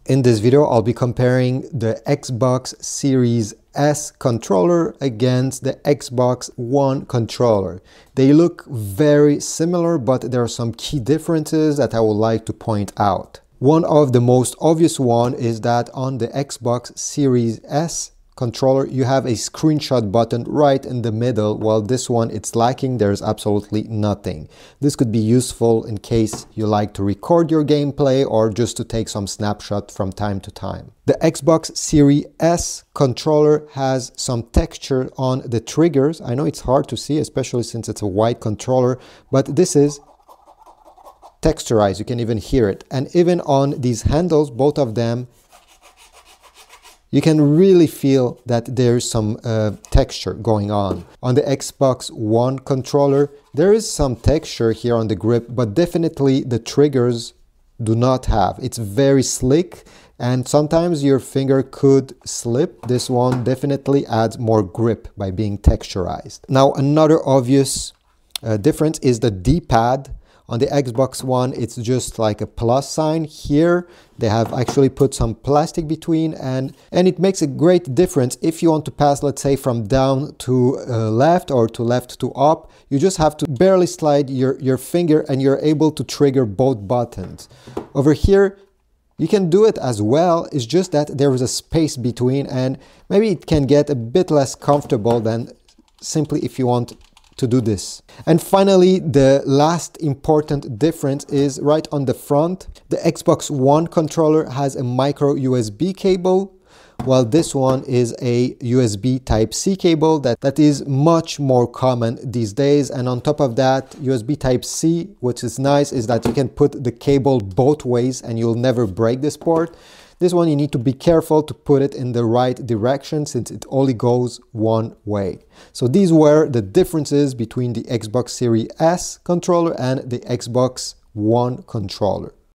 In this video, I'll be comparing the Xbox Series S controller against the Xbox One controller. They look very similar, but there are some key differences that I would like to point out. One of the most obvious one is that on the Xbox Series S controller, you have a screenshot button right in the middle, while this one it's lacking. There's absolutely nothing. This could be useful in case you like to record your gameplay or just to take some snapshot from time to time. The Xbox Series S controller has some texture on the triggers. I know it's hard to see, especially since it's a white controller, but this is texturized. You can even hear it. And even on these handles, both of them, you can really feel that there's some texture going on. On the Xbox One controller, there is some texture here on the grip, but definitely the triggers do not have. It's very slick, and sometimes your finger could slip. This one definitely adds more grip by being texturized. Now, another obvious difference is the D-pad. On the Xbox One, it's just like a plus sign. Here, they have actually put some plastic between, and it makes a great difference if you want to pass, let's say, from down to left or to left to up. You just have to barely slide your finger and you're able to trigger both buttons. Over here, you can do it as well. It's just that there is a space between, and maybe it can get a bit less comfortable than simply if you want to do this. And finally, the last important difference is right on the front. The Xbox One controller has a micro USB cable, while this one is a USB Type-C cable that is much more common these days. And on top of that, USB Type-C, which is nice, is that you can put the cable both ways and you'll never break this port. This one, you need to be careful to put it in the right direction since it only goes one way. So these were the differences between the Xbox Series S controller and the Xbox One controller.